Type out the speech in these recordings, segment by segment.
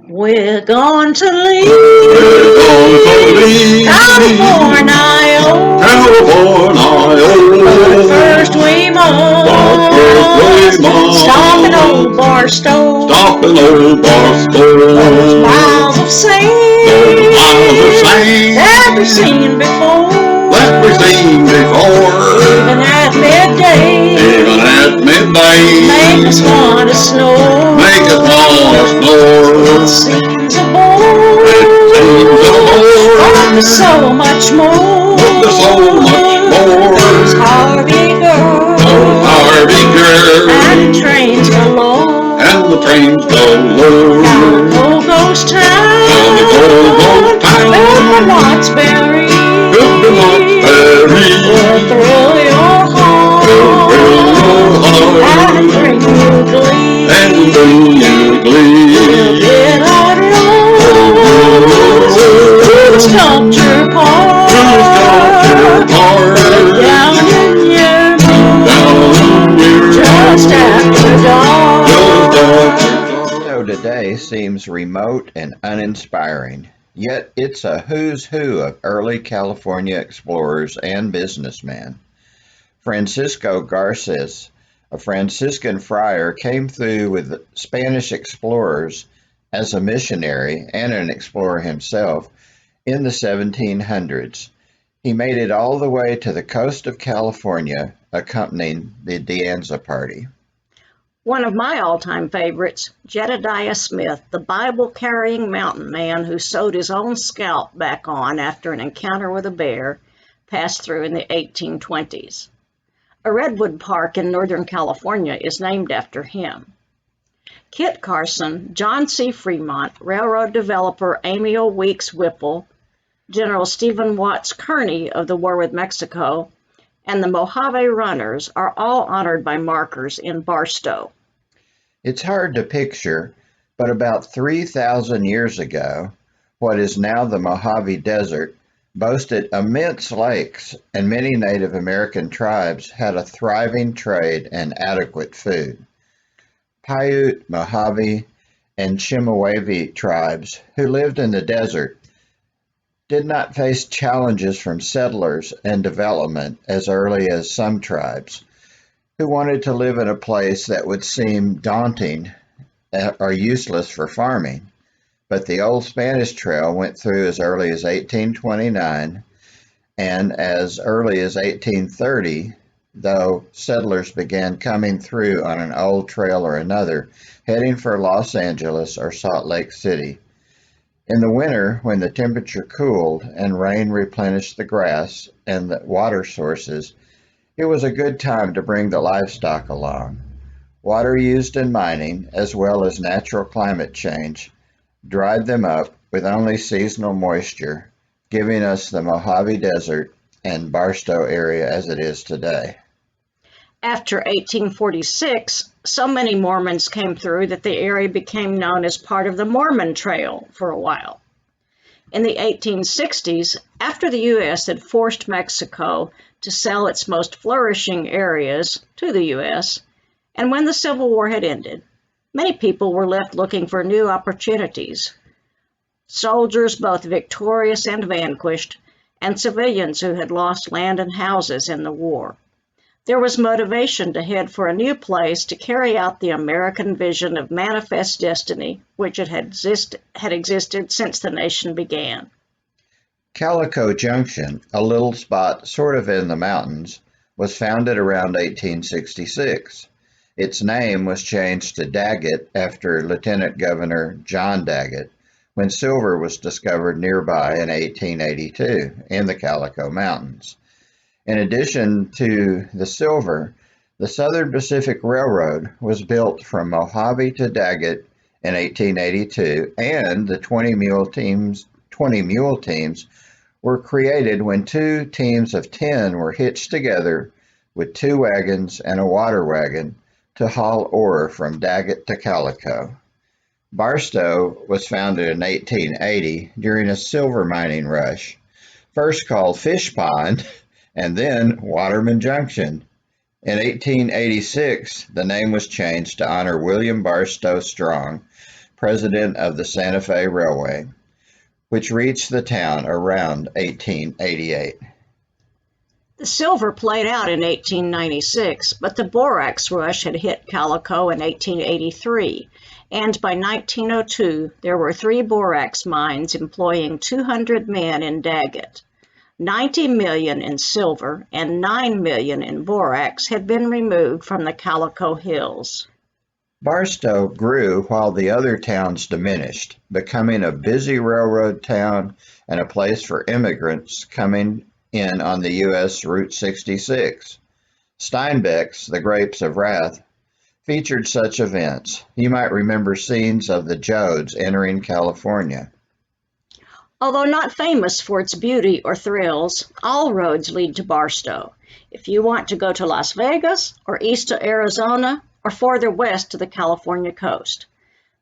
We're going to We're going to leave leave California, but first we must stop in old Barstow. Stop in old Barstow. Those miles of sand that we've seen before. Even at midday, make us want to snore. It seems a bore, but there's so much more. Those Harvey girls and trains galore. Down the Gold Ghost town, built for Knott'sberry, will thrill your heart and bring you glee. We'll get on road to Sculpture Park, down in Yearby, just after dark. Barstow today seems remote and uninspiring, yet it's a who's who of early California explorers and businessmen. Francisco Garces, a Franciscan friar, came through with Spanish explorers as a missionary and an explorer himself in the 1700s. He made it all the way to the coast of California, accompanying the De Anza party. One of my all-time favorites, Jedediah Smith, the Bible-carrying mountain man who sewed his own scalp back on after an encounter with a bear, passed through in the 1820s. A redwood park in Northern California is named after him. Kit Carson, John C. Fremont, railroad developer Amy O. Weeks Whipple, General Stephen Watts Kearny of the War with Mexico, and the Mojave Runners are all honored by markers in Barstow. It's hard to picture, but about 3,000 years ago, what is now the Mojave Desert boasted immense lakes, and many Native American tribes had a thriving trade and adequate food. Paiute, Mojave, and Chemehuevi tribes who lived in the desert did not face challenges from settlers and development as early as some tribes, who wanted to live in a place that would seem daunting or useless for farming. But the old Spanish Trail went through as early as 1829, and as early as 1830, though settlers began coming through on an old trail or another, heading for Los Angeles or Salt Lake City. In the winter, when the temperature cooled and rain replenished the grass and the water sources, it was a good time to bring the livestock along. Water used in mining, as well as natural climate change, dried them up with only seasonal moisture, giving us the Mojave Desert and Barstow area as it is today. After 1846, so many Mormons came through that the area became known as part of the Mormon Trail for a while. In the 1860s, after the U.S. had forced Mexico to sell its most flourishing areas to the U.S., and when the Civil War had ended, many people were left looking for new opportunities. Soldiers, both victorious and vanquished, and civilians who had lost land and houses in the war. There was motivation to head for a new place to carry out the American vision of manifest destiny, which had existed since the nation began. Calico Junction, a little spot sort of in the mountains, was founded around 1866. Its name was changed to Daggett after Lieutenant Governor John Daggett when silver was discovered nearby in 1882 in the Calico Mountains. In addition to the silver, the Southern Pacific Railroad was built from Mojave to Daggett in 1882, and the 20 mule teams were created when 2 teams of 10 were hitched together with 2 wagons and a water wagon to haul ore from Daggett to Calico. Barstow was founded in 1880 during a silver mining rush, first called Fish Pond and then Waterman Junction. In 1886, the name was changed to honor William Barstow Strong, president of the Santa Fe Railway, which reached the town around 1888. The silver played out in 1896, but the borax rush had hit Calico in 1883, and by 1902 there were 3 borax mines employing 200 men in Daggett. 90 million in silver and 9 million in borax had been removed from the Calico Hills. Barstow grew while the other towns diminished, becoming a busy railroad town and a place for immigrants coming in on the U.S. Route 66. Steinbeck's The Grapes of Wrath featured such events. You might remember scenes of the Jodes entering California. Although not famous for its beauty or thrills, all roads lead to Barstow. If you want to go to Las Vegas or east to Arizona or farther west to the California coast.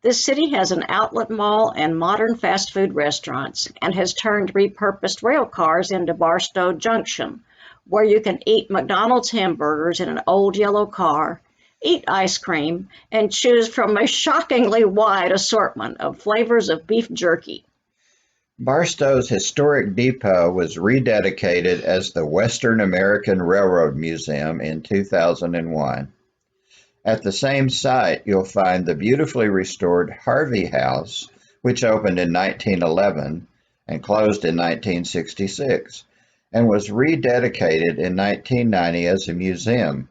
This city has an outlet mall and modern fast food restaurants and has turned repurposed rail cars into Barstow Junction, where you can eat McDonald's hamburgers in an old yellow car, eat ice cream, and choose from a shockingly wide assortment of flavors of beef jerky. Barstow's historic depot was rededicated as the Western American Railroad Museum in 2001. At the same site, you'll find the beautifully restored Harvey House, which opened in 1911 and closed in 1966, and was rededicated in 1990 as a museum.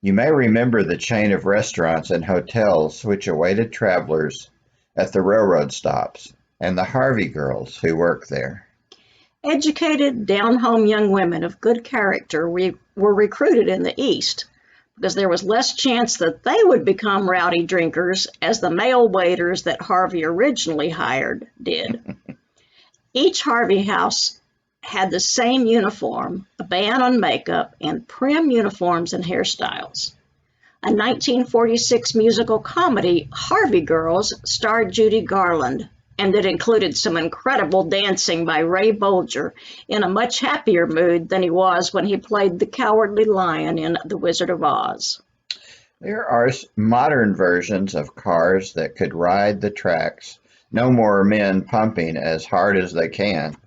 You may remember the chain of restaurants and hotels which awaited travelers at the railroad stops, and the Harvey girls who work there. Educated, down-home young women of good character were recruited in the East, because there was less chance that they would become rowdy drinkers as the male waiters that Harvey originally hired did. Each Harvey house had the same uniform, a ban on makeup, and prim uniforms and hairstyles. A 1946 musical comedy, Harvey Girls, starred Judy Garland, and it included some incredible dancing by Ray Bolger in a much happier mood than he was when he played the Cowardly Lion in The Wizard of Oz. There are modern versions of cars that could ride the tracks, no more men pumping as hard as they can.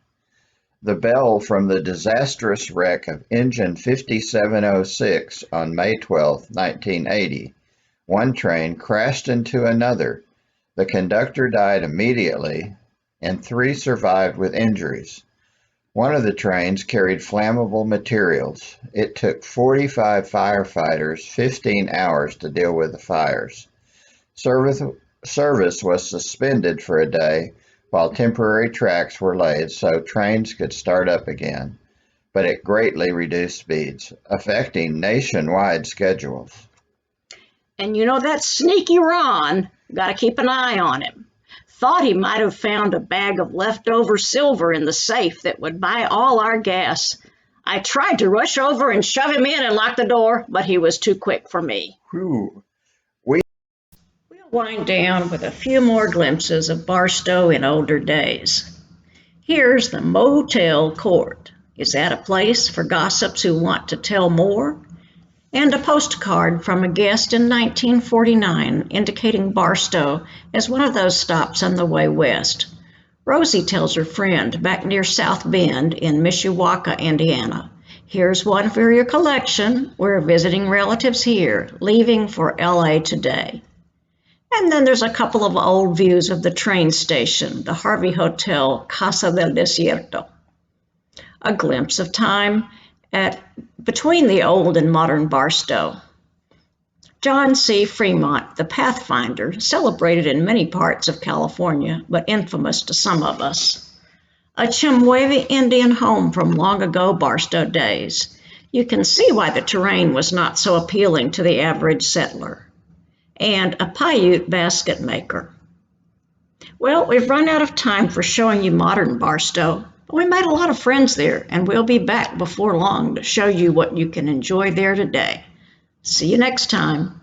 The bell from the disastrous wreck of Engine 5706 on May 12, 1980. One train crashed into another. The conductor died immediately, and 3 survived with injuries. One of the trains carried flammable materials. It took 45 firefighters 15 hours to deal with the fires. Service was suspended for a day while temporary tracks were laid so trains could start up again, but it greatly reduced speeds, affecting nationwide schedules. And you know that sneaky Ron, got to keep an eye on him. Thought he might have found a bag of leftover silver in the safe that would buy all our gas. I tried to rush over and shove him in and lock the door, but he was too quick for me. Whew. We'll wind down with a few more glimpses of Barstow in older days. Here's the Motel Court. Is that a place for gossips who want to tell more? And a postcard from a guest in 1949 indicating Barstow as one of those stops on the way west. Rosie tells her friend back near South Bend in Mishawaka, Indiana. Here's one for your collection. We're visiting relatives here, leaving for LA today. And then there's a couple of old views of the train station, the Harvey Hotel, Casa del Desierto. A glimpse of time between the old and modern Barstow. John C. Fremont, the Pathfinder, celebrated in many parts of California, but infamous to some of us. A Chemehuevi Indian home from long ago Barstow days. You can see why the terrain was not so appealing to the average settler. And a Paiute basket maker. Well, we've run out of time for showing you modern Barstow, but we made a lot of friends there, and we'll be back before long to show you what you can enjoy there today. See you next time.